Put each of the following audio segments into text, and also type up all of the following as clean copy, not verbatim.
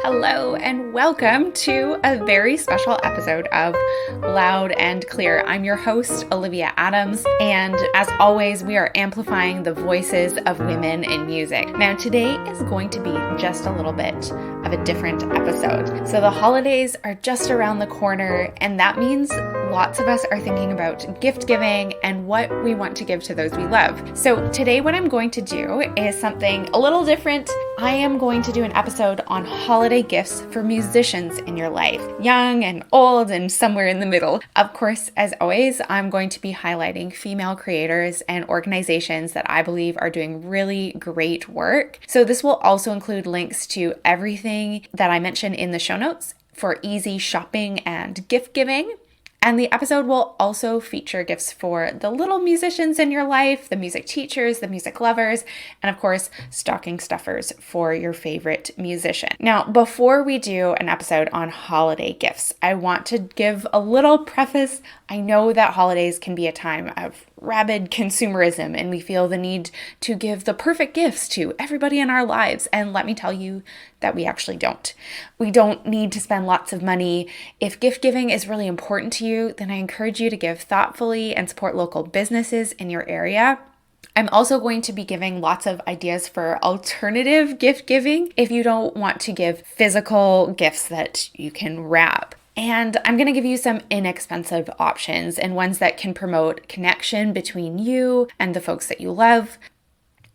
Hello and welcome to a very special episode of Loud and Clear. I'm your host, Olivia Adams, and as always, we are amplifying the voices of women in music. Now, today is going to be just a little bit of a different episode. So the holidays are just around the corner, and that means lots of us are thinking about gift giving and what we want to give to those we love. So today what I'm going to do is something a little different. I am going to do an episode on holiday gifts for musicians in your life, young and old and somewhere in the middle. Of course, as always, I'm going to be highlighting female creators and organizations that I believe are doing really great work. So this will also include links to everything that I mentioned in the show notes for easy shopping and gift giving. And the episode will also feature gifts for the little musicians in your life, the music teachers, the music lovers, and of course, stocking stuffers for your favorite musician. Now, before we do an episode on holiday gifts, I want to give a little preface. I know that holidays can be a time of rabid consumerism and we feel the need to give the perfect gifts to everybody in our lives. And let me tell you that we actually don't. We don't need to spend lots of money. If gift giving is really important to you, then I encourage you to give thoughtfully and support local businesses in your area. I'm also going to be giving lots of ideas for alternative gift giving if you don't want to give physical gifts that you can wrap. And I'm going to give you some inexpensive options and ones that can promote connection between you and the folks that you love.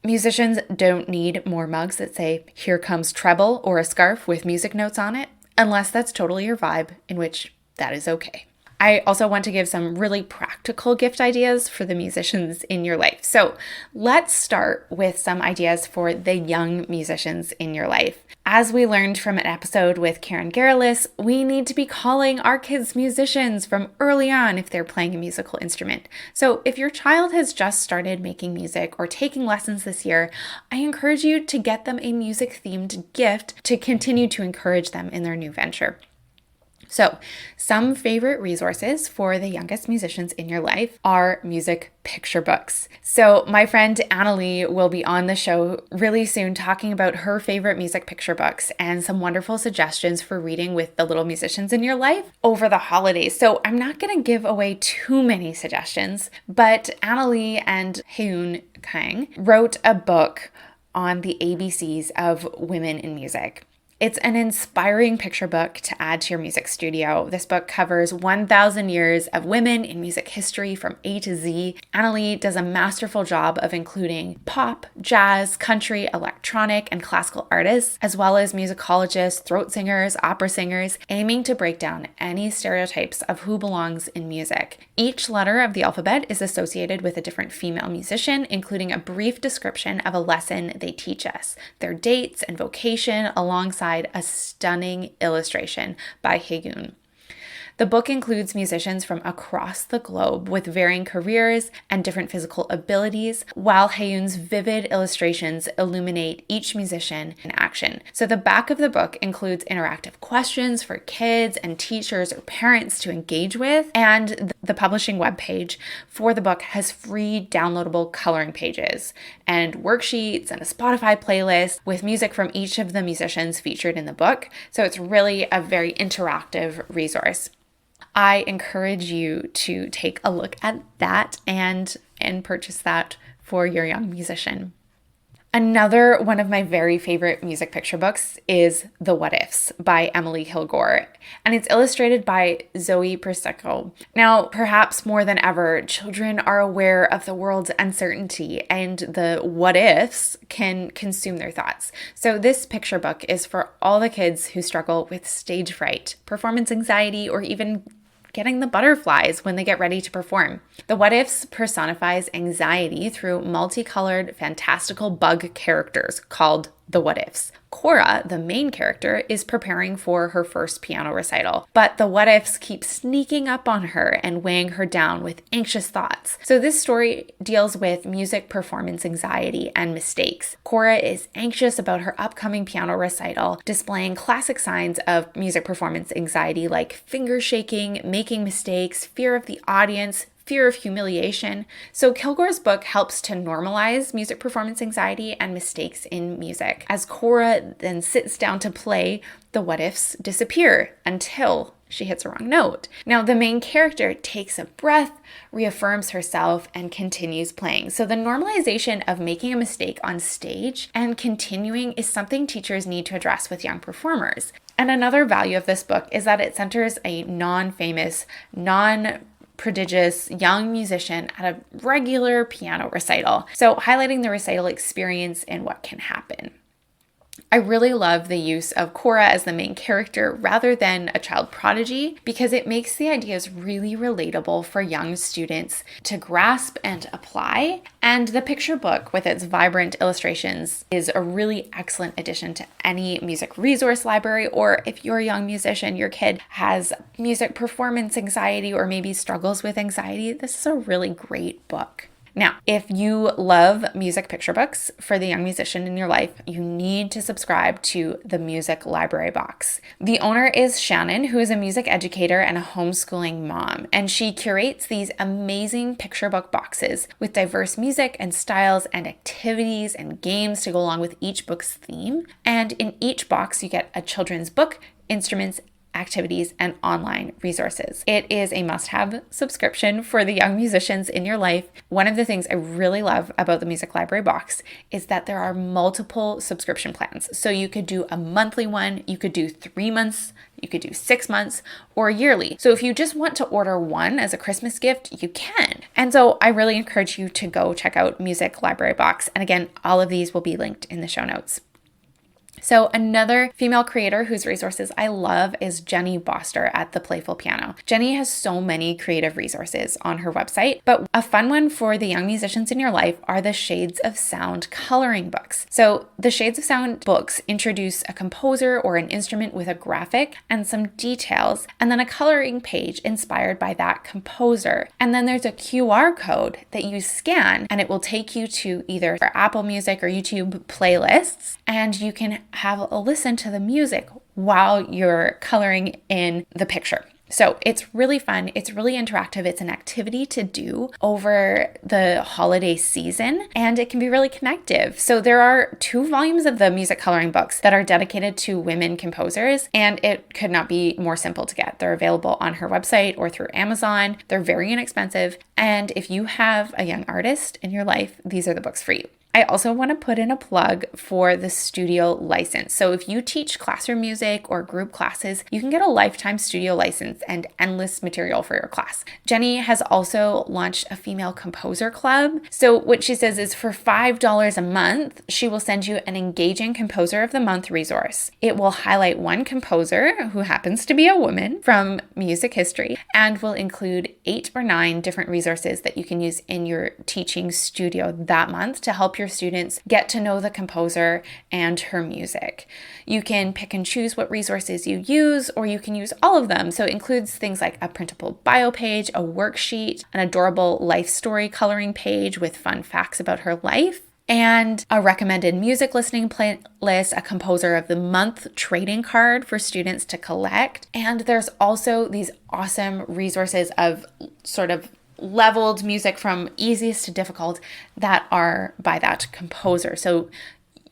Musicians don't need more mugs that say, "Here comes Treble," or a scarf with music notes on it, unless that's totally your vibe, in which that is okay. I also want to give some really practical gift ideas for the musicians in your life. So let's start with some ideas for the young musicians in your life. As we learned from an episode with Karen Garrellis, we need to be calling our kids musicians from early on if they're playing a musical instrument. So if your child has just started making music or taking lessons this year, I encourage you to get them a music-themed gift to continue to encourage them in their new venture. So, some favorite resources for the youngest musicians in your life are music picture books. So, my friend Annalie will be on the show really soon talking about her favorite music picture books and some wonderful suggestions for reading with the little musicians in your life over the holidays. So, I'm not going to give away too many suggestions, but Annalie and Heun Kang wrote a book on the ABCs of women in music. It's an inspiring picture book to add to your music studio. This book covers 1,000 years of women in music history from A to Z. Annalie does a masterful job of including pop, jazz, country, electronic, and classical artists, as well as musicologists, throat singers, opera singers, aiming to break down any stereotypes of who belongs in music. Each letter of the alphabet is associated with a different female musician, including a brief description of a lesson they teach us, their dates and vocation, alongside a stunning illustration by Heun. The book includes musicians from across the globe with varying careers and different physical abilities, while Heun's vivid illustrations illuminate each musician in action. So the back of the book includes interactive questions for kids and teachers or parents to engage with, and the publishing webpage for the book has free downloadable coloring pages and worksheets and a Spotify playlist with music from each of the musicians featured in the book. So it's really a very interactive resource. I encourage you to take a look at that and purchase that for your young musician. Another one of my very favorite music picture books is The Whatifs by Emily Kilgore, and it's illustrated by Zoe Persico. Now, perhaps more than ever, children are aware of the world's uncertainty and the what ifs can consume their thoughts. So this picture book is for all the kids who struggle with stage fright, performance anxiety, or even getting the butterflies when they get ready to perform. The Whatifs personifies anxiety through multicolored, fantastical bug characters called the Whatifs. Cora, the main character, is preparing for her first piano recital, but the Whatifs keep sneaking up on her and weighing her down with anxious thoughts. So this story deals with music performance anxiety and mistakes. Cora is anxious about her upcoming piano recital, displaying classic signs of music performance anxiety like finger shaking, making mistakes, fear of the audience, fear of humiliation. So Kilgore's book helps to normalize music performance anxiety and mistakes in music. As Cora then sits down to play, the Whatifs disappear until she hits a wrong note. Now, the main character takes a breath, reaffirms herself, and continues playing. So the normalization of making a mistake on stage and continuing is something teachers need to address with young performers. And another value of this book is that it centers a non-famous, non-prodigious young musician at a regular piano recital. So highlighting the recital experience and what can happen. I really love the use of Cora as the main character rather than a child prodigy because it makes the ideas really relatable for young students to grasp and apply. And the picture book with its vibrant illustrations is a really excellent addition to any music resource library, or if you're a young musician, your kid has music performance anxiety or maybe struggles with anxiety, this is a really great book. Now, if you love music picture books for the young musician in your life, you need to subscribe to the Music Library Box. The owner is Shannon, who is a music educator and a homeschooling mom, and she curates these amazing picture book boxes with diverse music and styles and activities and games to go along with each book's theme. And in each box, you get a children's book, instruments, activities, and online resources. It is a must-have subscription for the young musicians in your life. One of the things I really love about the Music Library Box is that there are multiple subscription plans. So you could do a monthly one, you could do 3 months, you could do 6 months, or yearly. So if you just want to order one as a Christmas gift, you can. And so I really encourage you to go check out Music Library Box. And again, all of these will be linked in the show notes. So another female creator whose resources I love is Jenny Boster at The Playful Piano. Jenny has so many creative resources on her website, but a fun one for the young musicians in your life are the Shades of Sound coloring books. So the Shades of Sound books introduce a composer or an instrument with a graphic and some details, and then a coloring page inspired by that composer. And then there's a QR code that you scan, and it will take you to either Apple Music or YouTube playlists, and you can have a listen to the music while you're coloring in the picture. So it's really fun. It's really interactive. It's an activity to do over the holiday season, and it can be really connective. So there are 2 volumes of the music coloring books that are dedicated to women composers, and it could not be more simple to get. They're available on her website or through Amazon. They're very inexpensive. And if you have a young artist in your life, these are the books for you. I also want to put in a plug for the studio license. So if you teach classroom music or group classes, you can get a lifetime studio license and endless material for your class. Jenny has also launched a female composer club. So what she says is for $5 a month, she will send you an engaging composer of the month resource. It will highlight one composer who happens to be a woman from music history and will include 8 or 9 different resources that you can use in your teaching studio that month to help your students get to know the composer and her music. You can pick and choose what resources you use, or you can use all of them. So it includes things like a printable bio page, a worksheet, an adorable life story coloring page with fun facts about her life, and a recommended music listening playlist, a composer of the month trading card for students to collect. And there's also these awesome resources of sort of leveled music from easiest to difficult that are by that composer. So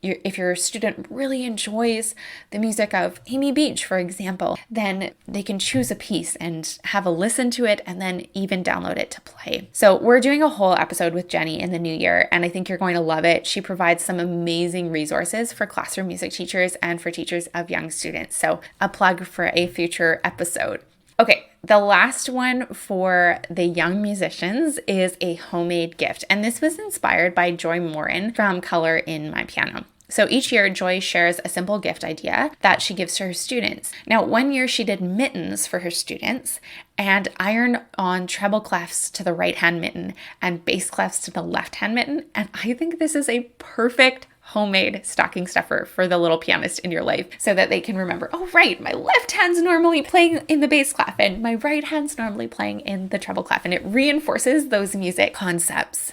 if your student really enjoys the music of Amy Beach, for example, then they can choose a piece and have a listen to it and then even download it to play. So we're doing a whole episode with Jenny in the new year, and I think you're going to love it. She provides some amazing resources for classroom music teachers and for teachers of young students. So a plug for a future episode. Okay, the last one for the young musicians is a homemade gift. And this was inspired by Joy Morin from Color in My Piano. So each year, Joy shares a simple gift idea that she gives to her students. Now, one year she did mittens for her students and iron on treble clefs to the right-hand mitten and bass clefs to the left-hand mitten. And I think this is a perfect homemade stocking stuffer for the little pianist in your life so that they can remember, oh, right, my left hand's normally playing in the bass clef and my right hand's normally playing in the treble clef. And it reinforces those music concepts.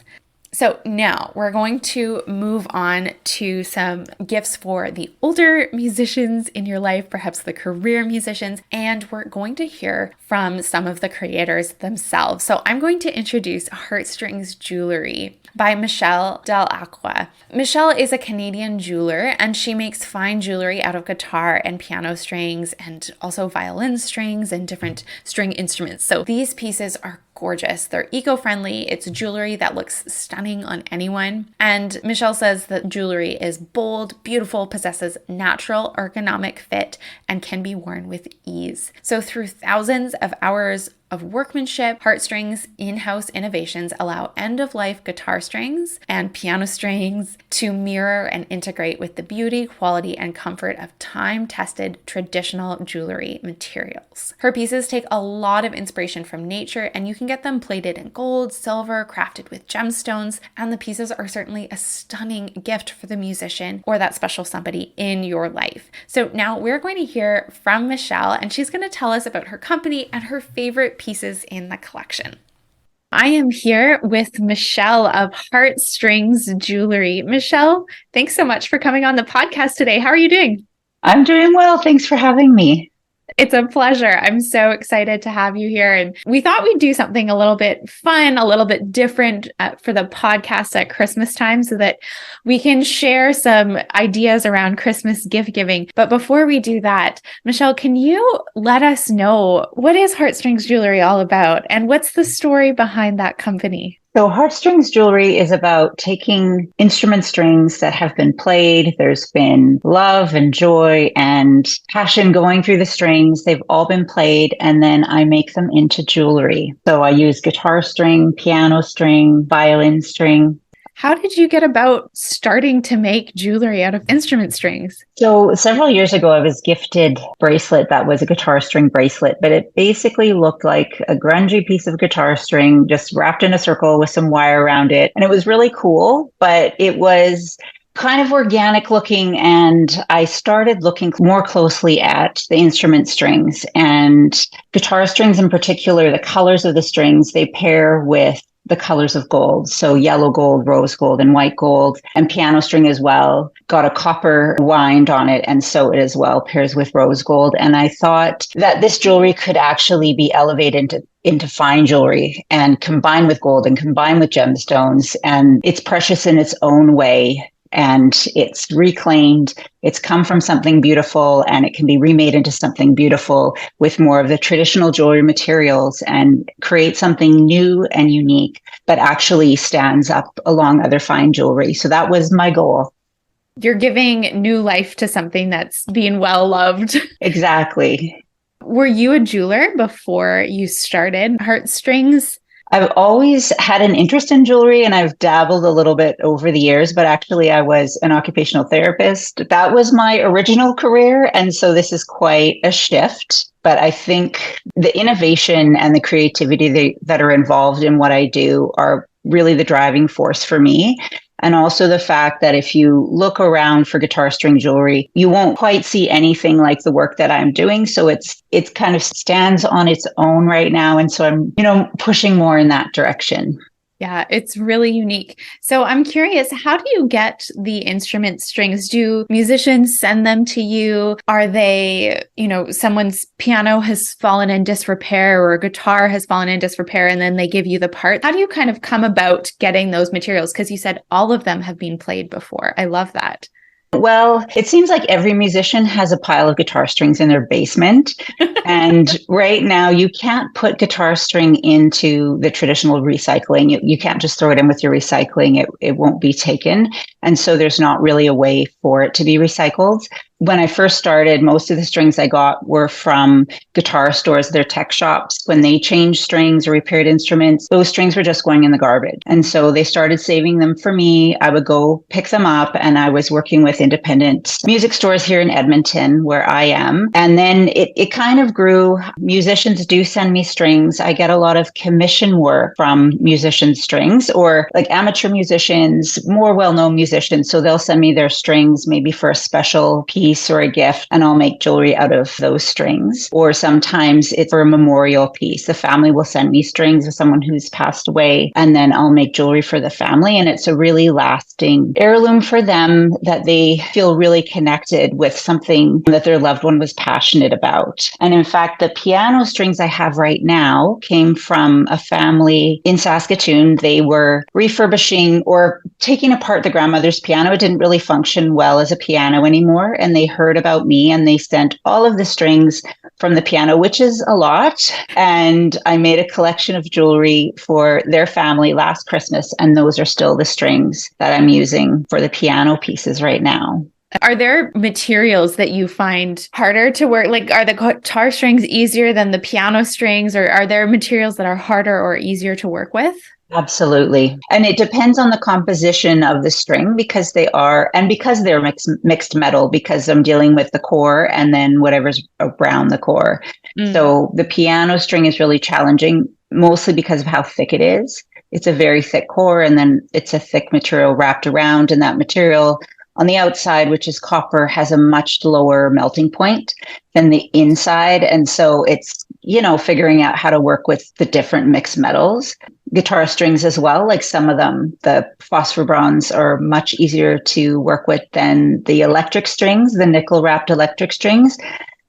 So now we're going to move on to some gifts for the older musicians in your life, perhaps the career musicians, and we're going to hear from some of the creators themselves. So I'm going to introduce Heartstrings Jewelry by Michelle Delacroix. Michelle is a Canadian jeweler, and she makes fine jewelry out of guitar and piano strings and also violin strings and different string instruments. So these pieces are gorgeous. They're eco-friendly. It's jewelry that looks stunning on anyone. And Michelle says that jewelry is bold, beautiful, possesses natural ergonomic fit, and can be worn with ease. So through thousands of hours of workmanship, Heartstrings in-house innovations allow end-of-life guitar strings and piano strings to mirror and integrate with the beauty, quality, and comfort of time-tested traditional jewelry materials. Her pieces take a lot of inspiration from nature, and you can get them plated in gold, silver, crafted with gemstones, and the pieces are certainly a stunning gift for the musician or that special somebody in your life. So now we're going to hear from Michelle, and she's going to tell us about her company and her favorite pieces in the collection. I am here with Michelle of Heartstrings Jewelry. Michelle, thanks so much for coming on the podcast today. How are you doing? I'm doing well. Thanks for having me. It's a pleasure. I'm so excited to have you here. And we thought we'd do something a little bit fun, a little bit different for the podcast at Christmas time so that we can share some ideas around Christmas gift giving. But before we do that, Michelle, can you let us know what is Heartstrings Jewelry all about and what's the story behind that company? So Heartstrings Jewelry is about taking instrument strings that have been played. There's been love and joy and passion going through the strings. They've all been played, and then I make them into jewelry. So I use guitar string, piano string, violin string. How did you get about starting to make jewelry out of instrument strings? So several years ago, I was gifted a bracelet that was a guitar string bracelet, but it basically looked like a grungy piece of guitar string just wrapped in a circle with some wire around it. And it was really cool, but it was kind of organic looking. And I started looking more closely at the instrument strings, and guitar strings in particular. The colors of the strings, they pair with the colors of gold. So yellow gold, rose gold, and white gold, and piano string as well. Got a copper wind on it, and so it as well pairs with rose gold. And I thought that this jewelry could actually be elevated into fine jewelry and combined with gold and combined with gemstones. And it's precious in its own way. And it's reclaimed, it's come from something beautiful, and it can be remade into something beautiful with more of the traditional jewelry materials and create something new and unique, but actually stands up along other fine jewelry. So that was my goal. You're giving new life to something that's being well loved. Exactly. Were you a jeweler before you started Heartstrings? I've always had an interest in jewelry, and I've dabbled a little bit over the years, but actually I was an occupational therapist. That was my original career. And so this is quite a shift. But I think the innovation and the creativity that are involved in what I do are really the driving force for me. And also the fact that if you look around for guitar string jewelry, you won't quite see anything like the work that I'm doing. So it kind of stands on its own right now. And so I'm, pushing more in that direction. Yeah, it's really unique. So I'm curious, how do you get the instrument strings? Do musicians send them to you? Are they, someone's piano has fallen in disrepair or a guitar has fallen in disrepair and then they give you the part? How do you kind of come about getting those materials? Because you said all of them have been played before. I love that. Well, it seems like every musician has a pile of guitar strings in their basement. And right now, you can't put guitar string into the traditional recycling. You can't just throw it in with your recycling. It won't be taken. And so there's not really a way for it to be recycled. When I first started, most of the strings I got were from guitar stores, their tech shops. When they changed strings or repaired instruments, those strings were just going in the garbage. And so they started saving them for me. I would go pick them up, and I was working with independent music stores here in Edmonton, where I am. And then it kind of grew. Musicians do send me strings. I get a lot of commission work from musicians' strings, or like amateur musicians, more well-known musicians. So they'll send me their strings maybe for a special piece piece or a gift, and I'll make jewelry out of those strings. Or sometimes it's for a memorial piece. The family will send me strings of someone who's passed away, and then I'll make jewelry for the family. And it's a really lasting heirloom for them that they feel really connected with something that their loved one was passionate about. And in fact, the piano strings I have right now came from a family in Saskatoon. They were refurbishing or taking apart the grandmother's piano. It didn't really function well as a piano anymore. And they heard about me and they sent all of the strings from the piano, which is a lot. And I made a collection of jewelry for their family last Christmas. And those are still the strings that I'm using for the piano pieces right now. Are there materials that you find harder to work? Like, are the guitar strings easier than the piano strings, or are there materials that are harder or easier to work with? Absolutely. And it depends on the composition of the string because they're mixed metal, because I'm dealing with the core and then whatever's around the core. So the piano string is really challenging, mostly because of how thick it is. It's a very thick core, and then it's a thick material wrapped around, and that material on the outside, which is copper, has a much lower melting point than the inside. And so it's, figuring out how to work with the different mixed metals. Guitar strings as well, like some of them, the phosphor bronze are much easier to work with than the electric strings, the nickel wrapped electric strings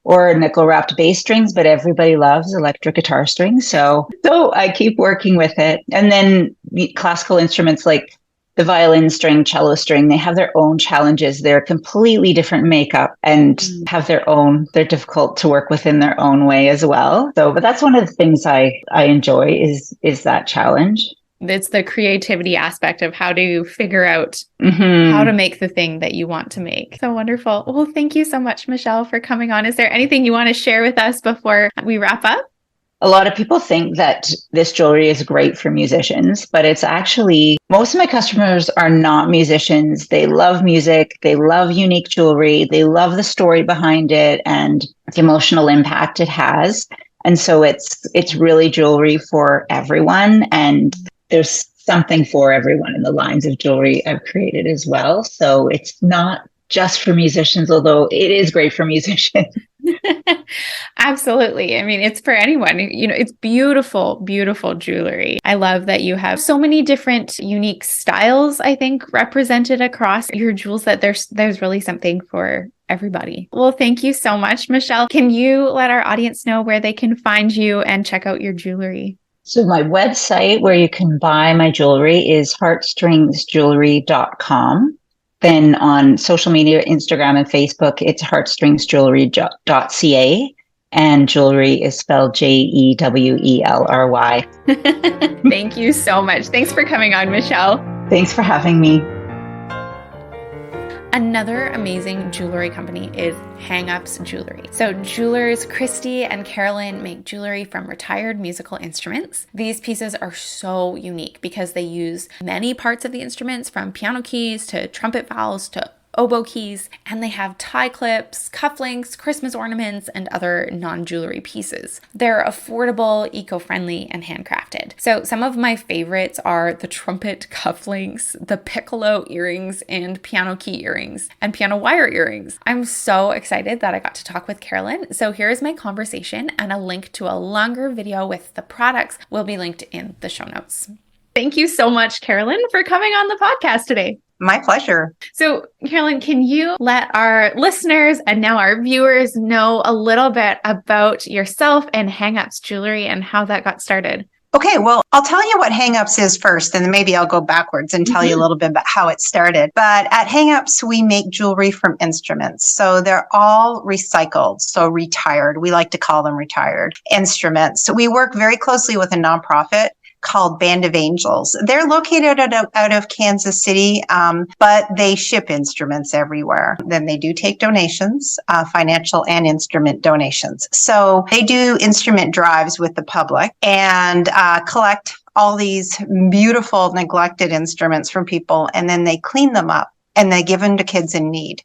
or nickel wrapped bass strings, but everybody loves electric guitar strings. So I keep working with it. And then classical instruments like the violin string, cello string, they have their own challenges. They're completely different makeup and they're difficult to work with in their own way as well. So, but that's one of the things I enjoy is that challenge. It's the creativity aspect of how to figure out how to make the thing that you want to make. So wonderful. Well, thank you so much, Michelle, for coming on. Is there anything you want to share with us before we wrap up? A lot of people think that this jewelry is great for musicians, but it's actually, most of my customers are not musicians. They love music. They love unique jewelry. They love the story behind it and the emotional impact it has. And so it's really jewelry for everyone. And there's something for everyone in the lines of jewelry I've created as well. So it's not just for musicians, although it is great for musicians. Absolutely. I mean, it's for anyone. It's beautiful, beautiful jewelry. I love that you have so many different unique styles, I think, represented across your jewels, that there's really something for everybody. Well, thank you so much, Michelle. Can you let our audience know where they can find you and check out your jewelry? So my website where you can buy my jewelry is heartstringsjewelry.com. Then on social media, Instagram and Facebook, it's heartstringsjewelry.ca, and jewelry is spelled Jewelry. Thank you so much. Thanks for coming on, Michelle. Thanks for having me. Another amazing jewelry company is Hang-Ups Jewelry. So jewelers Christy and Carolyn make jewelry from retired musical instruments. These pieces are so unique because they use many parts of the instruments, from piano keys to trumpet valves to oboe keys, and they have tie clips, cufflinks, Christmas ornaments, and other non-jewelry pieces. They're affordable, eco-friendly, and handcrafted. So some of my favorites are the trumpet cufflinks, the piccolo earrings, and piano key earrings, and piano wire earrings. I'm so excited that I got to talk with Carolyn. So here's my conversation, and a link to a longer video with the products will be linked in the show notes. Thank you so much, Carolyn, for coming on the podcast today. My pleasure. So, Carolyn, can you let our listeners and now our viewers know a little bit about yourself and Hang-Ups Jewelry and how that got started? Okay, well, I'll tell you what Hang-Ups is first, and then maybe I'll go backwards and tell you a little bit about how it started. But at Hang-Ups, we make jewelry from instruments. So they're all recycled, so retired. We like to call them retired instruments. So we work very closely with a nonprofit called Band of Angels. They're located out of Kansas City, but they ship instruments everywhere. Then they do take donations, financial and instrument donations. So they do instrument drives with the public and collect all these beautiful neglected instruments from people, and then they clean them up and they give them to kids in need.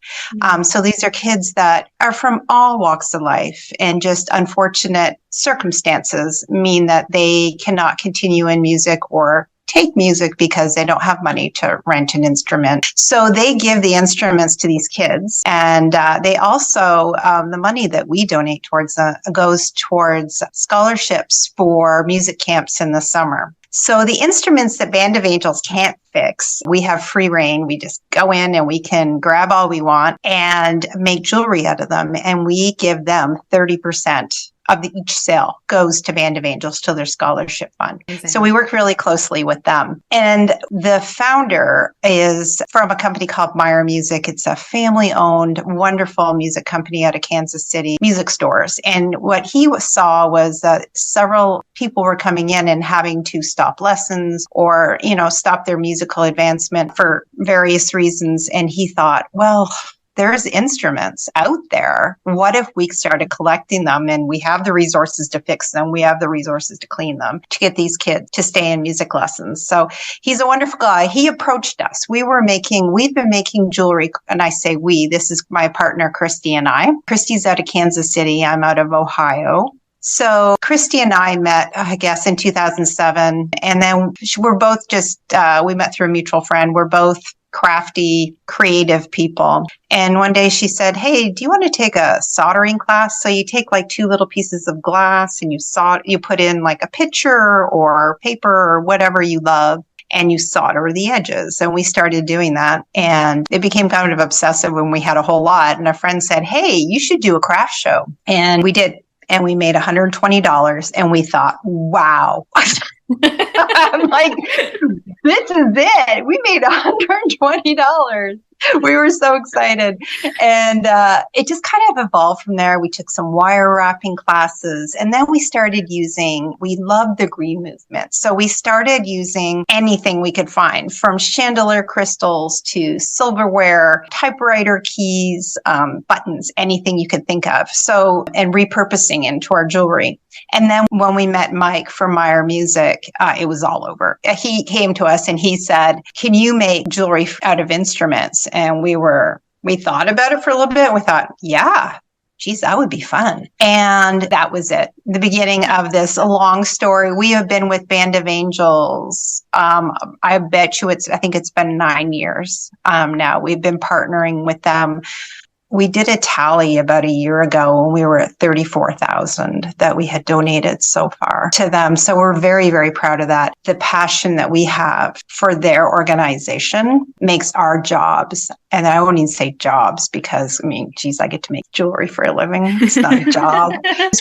So these are kids that are from all walks of life, and just unfortunate circumstances mean that they cannot continue in music or take music because they don't have money to rent an instrument. So they give the instruments to these kids. And they also, the money that we donate towards goes towards scholarships for music camps in the summer. So the instruments that Band of Angels can't fix, we have free reign. We just go in and we can grab all we want and make jewelry out of them. And we give them 30% of each sale goes to Band of Angels, to their scholarship fund. Amazing. So we work really closely with them. And the founder is from a company called MaxMusic. It's a family-owned, wonderful music company out of Kansas City, music stores. And what he saw was that several people were coming in and having to stop lessons or, stop their musical advancement for various reasons. And he thought, well, there's instruments out there. What if we started collecting them, and we have the resources to fix them? We have the resources to clean them, to get these kids to stay in music lessons. So he's a wonderful guy. He approached us. We've been making jewelry, and I say we, this is my partner, Christy, and I. Christy's out of Kansas City. I'm out of Ohio. So Christy and I met, I guess, in 2007. And then we're both we met through a mutual friend. We're both crafty, creative people. And one day she said, hey, do you want to take a soldering class? So you take like 2 little pieces of glass and you put in like a picture or paper or whatever you love, and you solder the edges. And we started doing that. And it became kind of obsessive when we had a whole lot. And a friend said, hey, you should do a craft show. And we did. And we made $120. And we thought, wow. I'm like, this is it. We made $120. We were so excited. And it just kind of evolved from there. We took some wire wrapping classes, and then we loved the green movement. So we started using anything we could find, from chandelier crystals to silverware, typewriter keys, buttons, anything you could think of. So, and repurposing into our jewelry. And then when we met Mike from MaxMusic, it was all over. He came to us and he said, can you make jewelry out of instruments? And we thought about it for a little bit. We thought, yeah, geez, that would be fun. And that was it. The beginning of this long story. We have been with Band of Angels. I bet you I think it's been 9 years now. We've been partnering with them. We did a tally about a year ago when we were at 34,000 that we had donated so far to them. So we're very, very proud of that. The passion that we have for their organization makes our jobs, and I won't even say jobs because, I get to make jewelry for a living. It's not a job.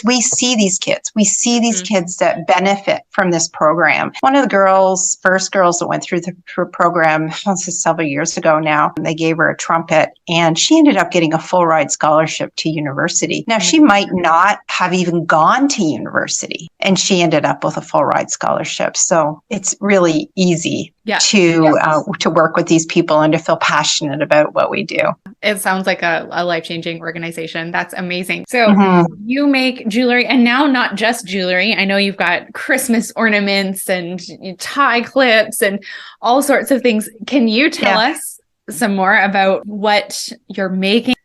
We see these kids. We see these kids that benefit from this program. One of the first girls that went through the program several years ago now, they gave her a trumpet, and she ended up getting a full ride scholarship to university. Now, she might not have even gone to university, and she ended up with a full ride scholarship. So it's really easy to work with these people and to feel passionate about what we do. It sounds like a life-changing organization. That's amazing. So you make jewelry, and now not just jewelry. I know you've got Christmas ornaments and tie clips and all sorts of things. Can you tell us some more about what you're making?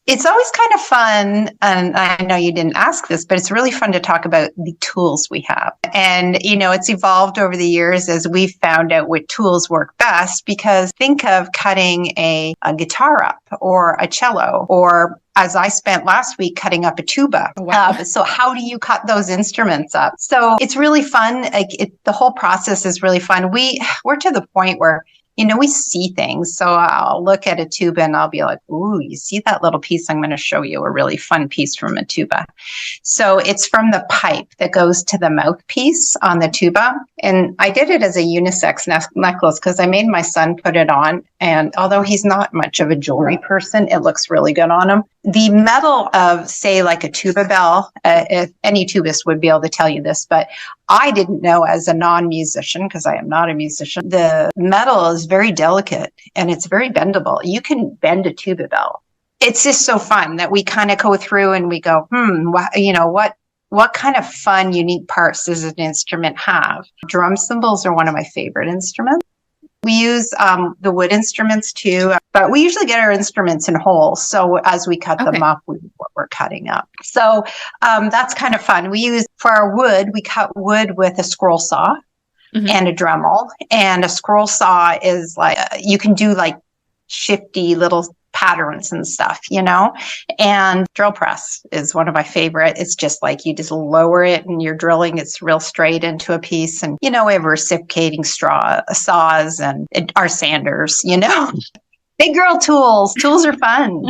It's always kind of fun, and I know you didn't ask this, but it's really fun to talk about the tools we have. And, it's evolved over the years as we've found out what tools work best, because think of cutting a guitar up or a cello, or as I spent last week cutting up a tuba. Wow. So how do you cut those instruments up? So it's really fun. The whole process is really fun. We're to the point where we see things. So I'll look at a tuba and I'll be like, ooh, you see that little piece? I'm going to show you a really fun piece from a tuba. So it's from the pipe that goes to the mouthpiece on the tuba. And I did it as a unisex necklace because I made my son put it on. And although he's not much of a jewelry person, it looks really good on him. The metal of, say, like a tuba bell, if any tubist would be able to tell you this, but I didn't know as a non-musician, because I am not a musician, the metal is very delicate and it's very bendable. You can bend a tuba bell. It's just so fun that we kind of go through and we go, what kind of fun, unique parts does an instrument have? Drum cymbals are one of my favorite instruments. We use the wood instruments too, but we usually get our instruments in whole. So as we cut them up, what we're cutting up. So that's kind of fun. For our wood, we cut wood with a scroll saw. and a Dremel. And a scroll saw is like, you can do like shifty little patterns and stuff, and drill press is one of my favorite. It's just like you just lower it and you're drilling, it's real straight into a piece. And, we have reciprocating saws and our sanders, big girl tools. Tools are fun.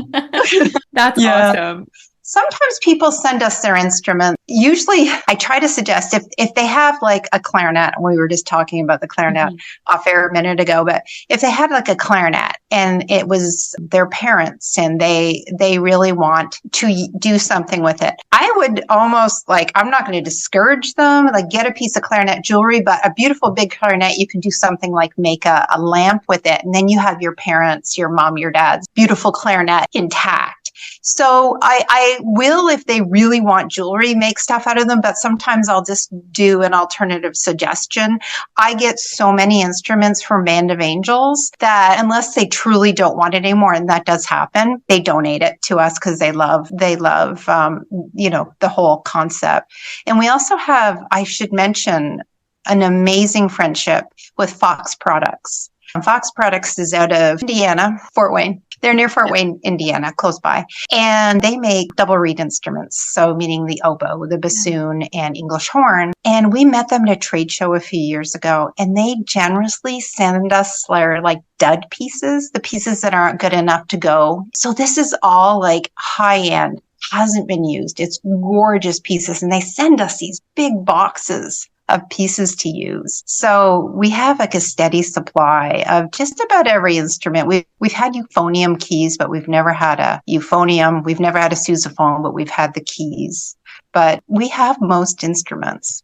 That's awesome. Sometimes people send us their instruments. Usually I try to suggest if they have like a clarinet, we were just talking about the clarinet off air a minute ago, but if they had like a clarinet and it was their parents and they really want to do something with it, I would almost I'm not going to discourage them, get a piece of clarinet jewelry, but a beautiful big clarinet, you can do something like make a lamp with it. And then you have your parents, your mom, your dad's beautiful clarinet intact. So I will, if they really want jewelry, make stuff out of them, but sometimes I'll just do an alternative suggestion. I get so many instruments from Band of Angels that unless they truly don't want it anymore, and that does happen, they donate it to us because they love, the whole concept. And we also have, I should mention, an amazing friendship with Fox Products. Fox Products is out of Indiana, Fort Wayne. They're near Fort Wayne, Indiana, close by. And they make double reed instruments. So meaning the oboe, the bassoon, and English horn. And we met them at a trade show a few years ago. And they generously send us their dud pieces, the pieces that aren't good enough to go. So this is all high end, hasn't been used. It's gorgeous pieces. And they send us these big boxes of pieces to use. So we have a steady supply of just about every instrument. We've had euphonium keys, but we've never had a euphonium. We've never had a sousaphone, but we've had the keys. But we have most instruments.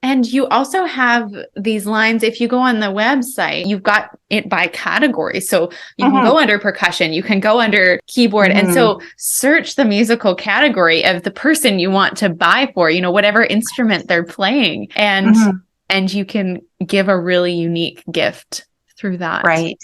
And you also have these lines. If you go on the website, you've got it by category. So you can go under percussion, you can go under keyboard. And so search the musical category of the person you want to buy for, whatever instrument they're playing. And you can give a really unique gift through that. Right.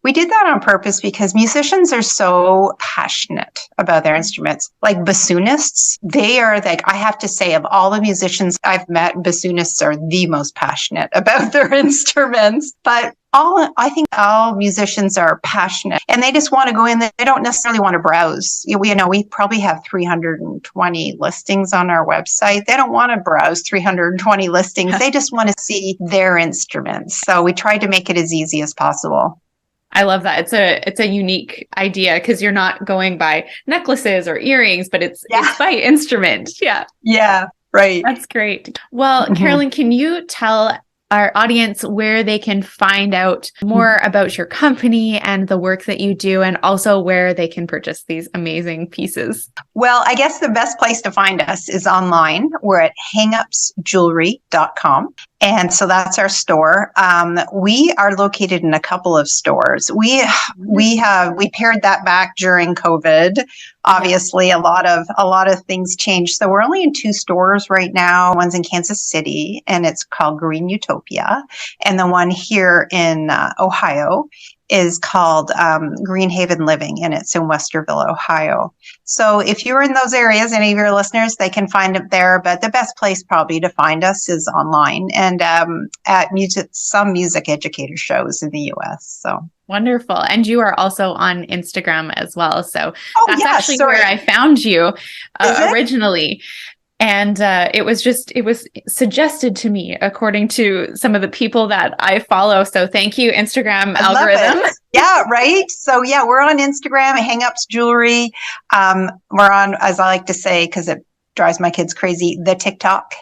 We did that on purpose because musicians are so passionate about their instruments. Like bassoonists, they are I have to say, of all the musicians I've met, bassoonists are the most passionate about their instruments. But I think all musicians are passionate and they just want to go in. They don't necessarily want to browse. We probably have 320 listings on our website. They don't want to browse 320 listings. They just want to see their instruments. So we try to make it as easy as possible. I love that. It's a unique idea because you're not going by necklaces or earrings, but it's by instrument. Yeah. Yeah. Right. That's great. Well, Carolyn, can you tell our audience where they can find out more about your company and the work that you do, and also where they can purchase these amazing pieces? Well, I guess the best place to find us is online. We're at hangupsjewelry.com. And so that's our store. We are located in a couple of stores. We pared that back during COVID. Obviously, a lot of things changed. So we're only in 2 stores right now. One's in Kansas City, and it's called Green Utopia, and the one here in Ohio is called Greenhaven Living, and it's in Westerville, Ohio. So if you're in those areas, any of your listeners, they can find it there. But the best place probably to find us is online and at some music educator shows in the U.S. So wonderful. And you are also on Instagram as well. So that's actually where I found you originally. And it was suggested to me according to some of the people that I follow. So thank you, Instagram algorithm. Yeah, right. So we're on Instagram, Hang Ups Jewelry. We're on, as I like to say, because it drives my kids crazy, the TikTok.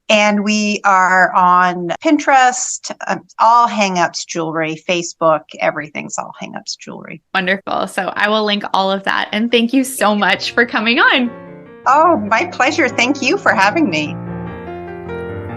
And we are on Pinterest, all Hang Ups Jewelry, Facebook, everything's all Hang Ups Jewelry. Wonderful. So I will link all of that. And thank you so much for coming on. Oh, my pleasure. Thank you for having me.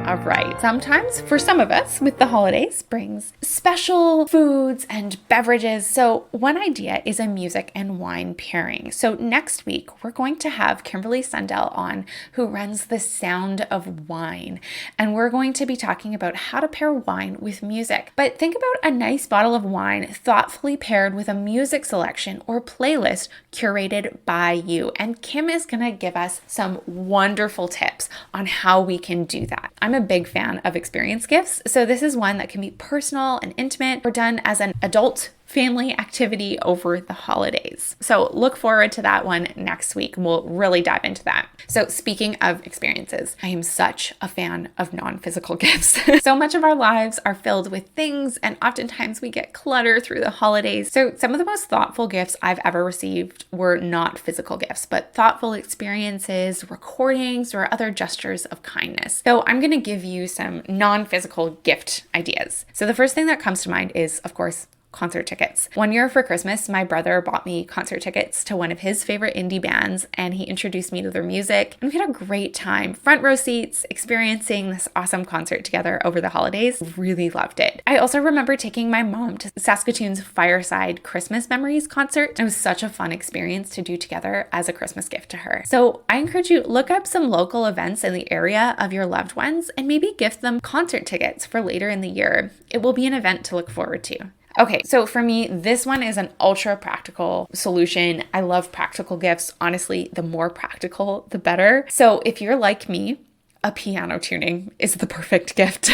All right. Sometimes, for some of us, with the holidays brings special foods and beverages. So one idea is a music and wine pairing. So next week, we're going to have Kimberly Sundell on, who runs The Sound of Wine. And we're going to be talking about how to pair wine with music. But think about a nice bottle of wine thoughtfully paired with a music selection or playlist curated by you. And Kim is going to give us some wonderful tips on how we can do that. I'm I'm a big fan of experience gifts. So this is one that can be personal and intimate or done as an adult family activity over the holidays. So look forward to that one next week. We'll really dive into that. So speaking of experiences, I am such a fan of non-physical gifts. So much of our lives are filled with things, and oftentimes we get clutter through the holidays. So some of the most thoughtful gifts I've ever received were not physical gifts, but thoughtful experiences, recordings, or other gestures of kindness. So I'm going to give you some non-physical gift ideas. So the first thing that comes to mind is, of course, concert tickets. One year for Christmas, my brother bought me concert tickets to one of his favorite indie bands, and he introduced me to their music, and we had a great time. Front row seats, experiencing this awesome concert together over the holidays. Really loved it. I also remember taking my mom to Saskatoon's Fireside Christmas Memories concert. It was such a fun experience to do together as a Christmas gift to her. So I encourage you, look up some local events in the area of your loved ones and maybe gift them concert tickets for later in the year. It will be an event to look forward to. Okay, so for me, this one is an ultra practical solution. I love practical gifts. Honestly, the more practical, the better. So if you're like me, a piano tuning is the perfect gift.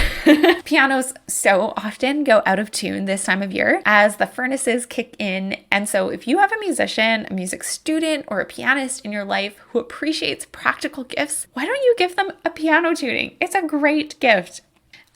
Pianos so often go out of tune this time of year as the furnaces kick in. And so if you have a musician, a music student, or a pianist in your life who appreciates practical gifts, why don't you give them a piano tuning? It's a great gift.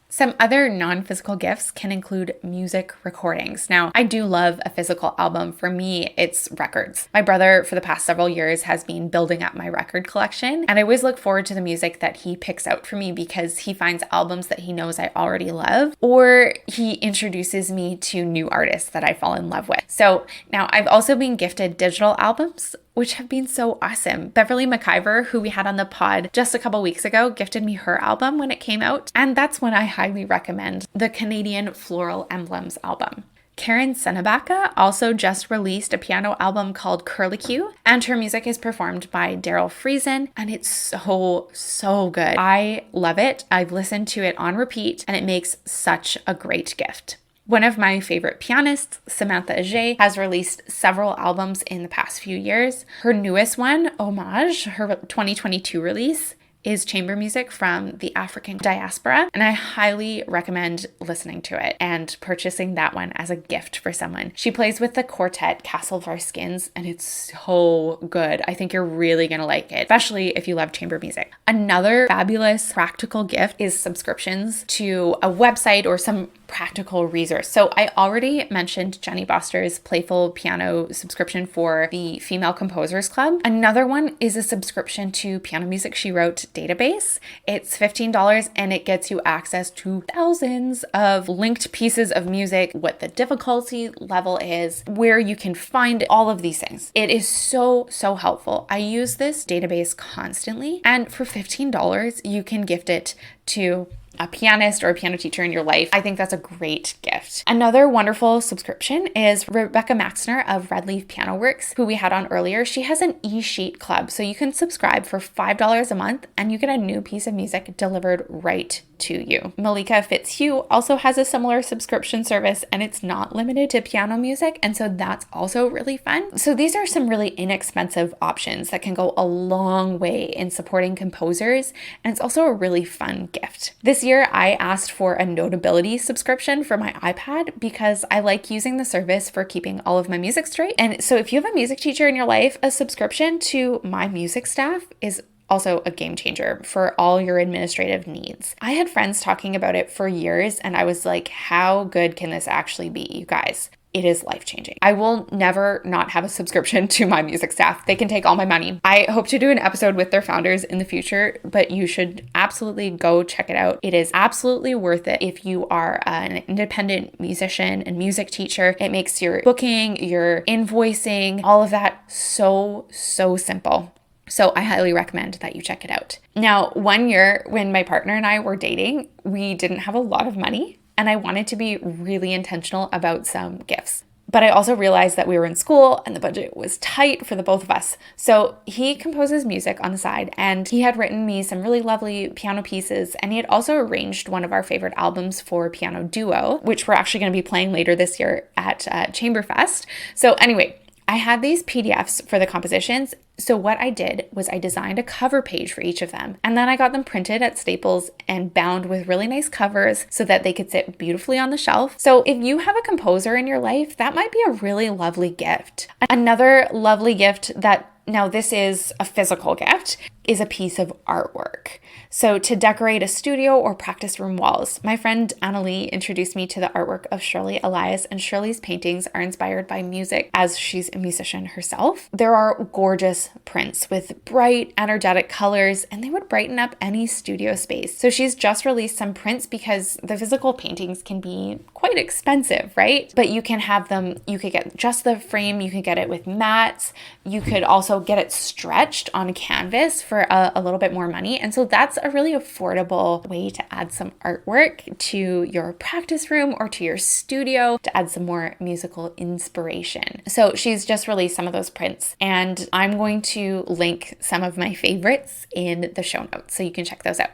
Some other non-physical gifts can include music recordings. Now, I do love a physical album. For me, it's records. My brother, for the past several years, has been building up my record collection, and I always look forward to the music that he picks out for me because he finds albums that he knows I already love, or he introduces me to new artists that I fall in love with. So now I've also been gifted digital albums, which have been so awesome. Beverley McKiver, who we had on the pod just a couple weeks ago, gifted me her album when it came out, and that's one I highly recommend, the Canadian Floral Emblems album. Karen Sunabacka also just released a piano album called Curlicue, and her music is performed by Darryl Friesen, and it's so good. I love it. I've listened to it on repeat, and it makes such a great gift. One of my favorite pianists, Samantha, has released several albums in the past few years. Her newest one, Homage, her 2022 release, is chamber music from the African diaspora, and I highly recommend listening to it and purchasing that one as a gift for someone. She plays with the quartet Castle of Our Skins, and it's so good. I think you're really gonna like it, especially if you love chamber music. Another fabulous practical gift is subscriptions to a website or some practical resource. So I already mentioned Jenny Boster's Playful Piano subscription for the Female Composers Club. Another one is a subscription to Piano Music She Wrote database. It's $15 and it gets you access to thousands of linked pieces of music, what the difficulty level is, where you can find all of these things. It is so helpful. I use this database constantly, and for $15, you can gift it to a pianist or a piano teacher in your life. I think that's a great gift. Another wonderful subscription is Rebecca Maxner of Red Leaf Piano Works, who we had on earlier. She has an Esheet club, so you can subscribe for $5 a month and you get a new piece of music delivered right to you. Malika Fitzhugh also has a similar subscription service, and it's not limited to piano music, and so that's also really fun. So these are some really inexpensive options that can go a long way in supporting composers, and it's also a really fun gift. This year, I asked for a Notability subscription for my iPad because I like using the service for keeping all of my music straight. And so if you have a music teacher in your life, a subscription to My Music Staff is also a game changer for all your administrative needs. I had friends talking about it for years, and I was like, how good can this actually be, you guys? It is life-changing. I will never not have a subscription to My Music Staff. They can take all my money. I hope to do an episode with their founders in the future, but you should absolutely go check it out. It is absolutely worth it if you are an independent musician and music teacher. It makes your booking, your invoicing, all of that so simple. So I highly recommend that you check it out. Now, one year when my partner and I were dating, we didn't have a lot of money, and I wanted to be really intentional about some gifts. But I also realized that we were in school and the budget was tight for the both of us. So he composes music on the side, and he had written me some really lovely piano pieces, and he had also arranged one of our favorite albums for piano duo, which we're actually going to be playing later this year at Chamberfest. So anyway, I had these PDFs for the compositions. So what I did was I designed a cover page for each of them, and then I got them printed at Staples and bound with really nice covers so that they could sit beautifully on the shelf. So if you have a composer in your life, that might be a really lovely gift. Another lovely gift that, now this is a physical gift, is a piece of artwork. So to decorate a studio or practice room walls, my friend Annalie introduced me to the artwork of Shirley Elias, and Shirley's paintings are inspired by music as she's a musician herself. There are gorgeous prints with bright, energetic colors, and they would brighten up any studio space. So she's just released some prints because the physical paintings can be quite expensive, right? But you can have them, you could get just the frame, you could get it with mats, you could also get it stretched on canvas for a little bit more money. And so that's a really affordable way to add some artwork to your practice room or to your studio to add some more musical inspiration. So she's just released some of those prints, and I'm going to link some of my favorites in the show notes so you can check those out.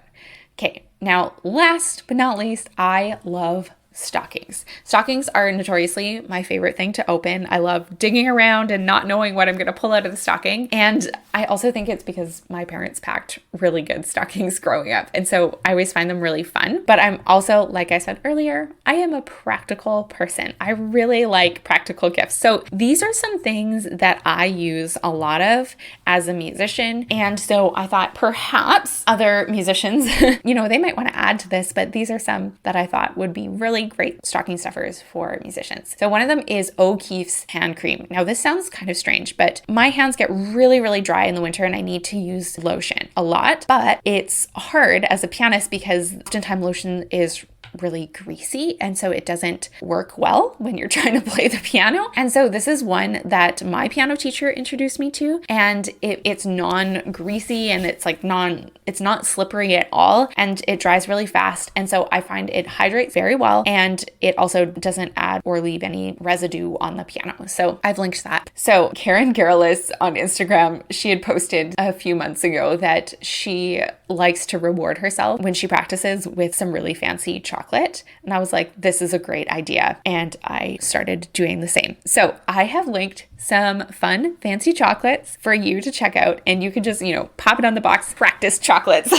Okay, now last but not least, I love stockings. Stockings are notoriously my favorite thing to open. I love digging around and not knowing what I'm going to pull out of the stocking. And I also think it's because my parents packed really good stockings growing up. And so I always find them really fun. But I'm also, like I said earlier, I am a practical person. I really like practical gifts. So these are some things that I use a lot of as a musician. And so I thought perhaps other musicians, they might want to add to this, but these are some that I thought would be really great stocking stuffers for musicians. So one of them is O'Keeffe's hand cream. Now this sounds kind of strange, but my hands get really, really dry in the winter and I need to use lotion a lot, but it's hard as a pianist because oftentimes lotion is really greasy, and so it doesn't work well when you're trying to play the piano. And so this is one that my piano teacher introduced me to, and it's non-greasy and it's not slippery at all, and it dries really fast. And so I find it hydrates very well, and it also doesn't add or leave any residue on the piano. So I've linked that. So Karen Garrellis on Instagram, she had posted a few months ago that she likes to reward herself when she practices with some really fancy chocolate. And I was like, this is a great idea. And I started doing the same. So I have linked some fun, fancy chocolates for you to check out. And you can just, pop it on the box, practice chocolates.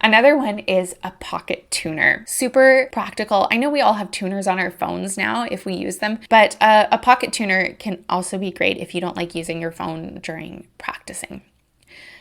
Another one is a pocket tuner. Super practical. I know we all have tuners on our phones now if we use them, but a pocket tuner can also be great if you don't like using your phone during practicing.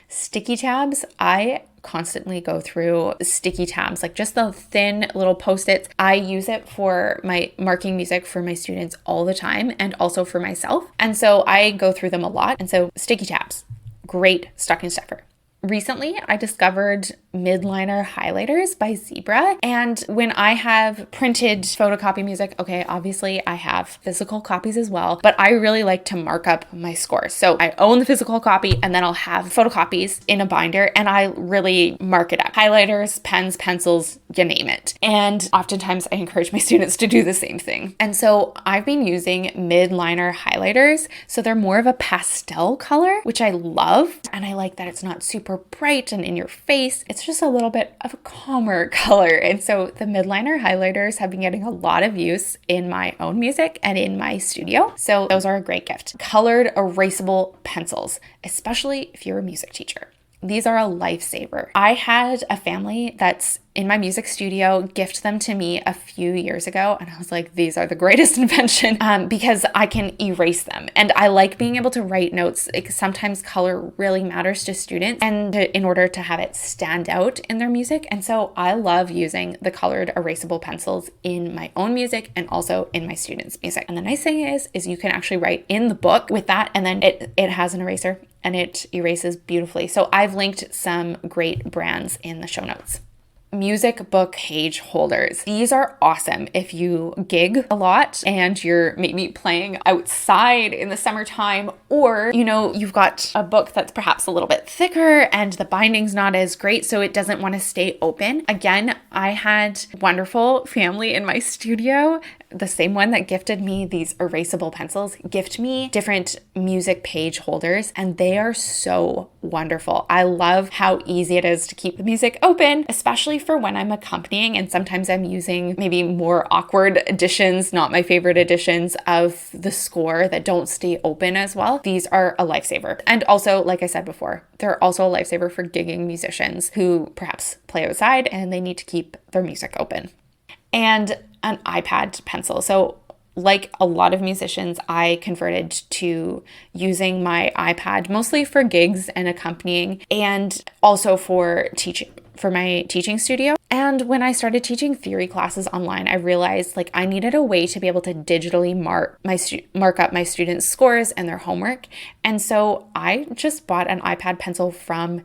Sticky tabs. I constantly go through sticky tabs, like just the thin little Post-its. I use it for my marking music for my students all the time and also for myself. And so I go through them a lot. And so sticky tabs, great stocking stuffer. Recently, I discovered Midliner highlighters by Zebra. And when I have printed photocopy music, okay, obviously I have physical copies as well, but I really like to mark up my score. So I own the physical copy and then I'll have photocopies in a binder and I really mark it up. Highlighters, pens, pencils, you name it. And oftentimes I encourage my students to do the same thing. And so I've been using Midliner highlighters. So they're more of a pastel color, which I love. And I like that it's not super bright and in your face. It's just a little bit of a calmer color. And so the Midliner highlighters have been getting a lot of use in my own music and in my studio. So those are a great gift. Colored erasable pencils, especially if you're a music teacher. These are a lifesaver. I had a family that's in my music studio gift them to me a few years ago. And I was like, these are the greatest invention because I can erase them. And I like being able to write notes. Sometimes color really matters to students and in order to have it stand out in their music. And so I love using the colored erasable pencils in my own music and also in my students' music. And the nice thing is you can actually write in the book with that and then it has an eraser and it erases beautifully. So I've linked some great brands in the show notes. Music book page holders. These are awesome if you gig a lot and you're maybe playing outside in the summertime, or you've got a book that's perhaps a little bit thicker and the binding's not as great, so it doesn't want to stay open. Again, I had wonderful family in my studio the same one that gifted me these erasable pencils, gift me different music page holders, and they are so wonderful. I love how easy it is to keep the music open, especially for when I'm accompanying, and sometimes I'm using maybe more awkward editions, not my favorite editions of the score that don't stay open as well. These are a lifesaver. And also, like I said before, they're also a lifesaver for gigging musicians who perhaps play outside and they need to keep their music open. And an iPad pencil. So like a lot of musicians, I converted to using my iPad mostly for gigs and accompanying, and also for teaching, for my teaching studio. And when I started teaching theory classes online, I realized like I needed a way to be able to digitally mark up my students' scores and their homework. And so I just bought an iPad pencil from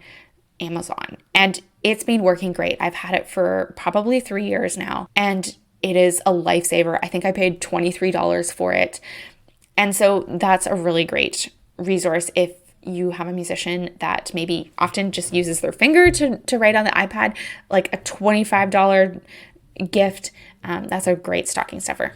Amazon, and it's been working great. I've had it for probably 3 years now, and it is a lifesaver. I think I paid $23 for it. And so that's a really great resource if you have a musician that maybe often just uses their finger to write on the iPad, like a $25 gift. That's a great stocking stuffer.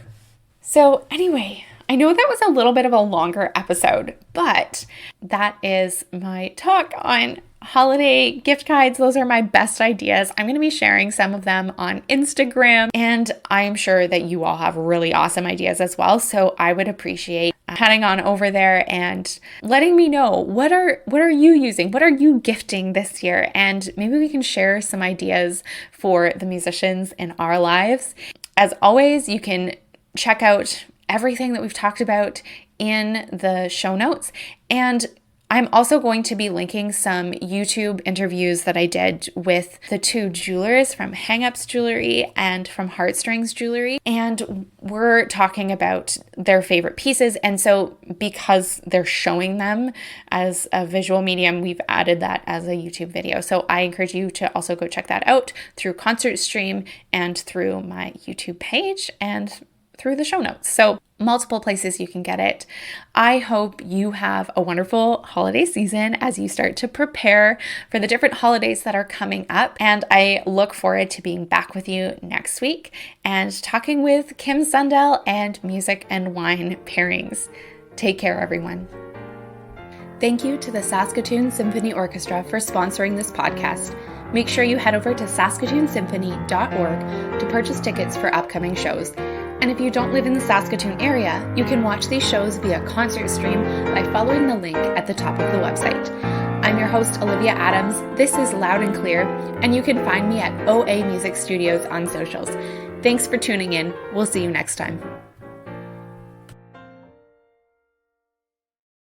So anyway, I know that was a little bit of a longer episode, but that is my talk on holiday gift guides. Those are my best ideas. I'm going to be sharing some of them on Instagram, and I'm sure that you all have really awesome ideas as well. So I would appreciate heading on over there and letting me know what are you using? What are you gifting this year? And maybe we can share some ideas for the musicians in our lives. As always, you can check out everything that we've talked about in the show notes, and I'm also going to be linking some YouTube interviews that I did with the two jewelers from Hang-Ups Jewelry and from Heartstrings Jewelry. And we're talking about their favorite pieces. And so because they're showing them as a visual medium, we've added that as a YouTube video. So I encourage you to also go check that out through Concert Stream and through my YouTube page and through the show notes. So multiple places you can get it. I hope you have a wonderful holiday season as you start to prepare for the different holidays that are coming up. And I look forward to being back with you next week and talking with Kim Sundell and Music and Wine Pairings. Take care, everyone. Thank you to the Saskatoon Symphony Orchestra for sponsoring this podcast. Make sure you head over to saskatoonsymphony.org to purchase tickets for upcoming shows. And if you don't live in the Saskatoon area, you can watch these shows via Concert Stream by following the link at the top of the website. I'm your host, Olivia Adams. This is Loud and Clear, and you can find me at OA Music Studios on socials. Thanks for tuning in. We'll see you next time.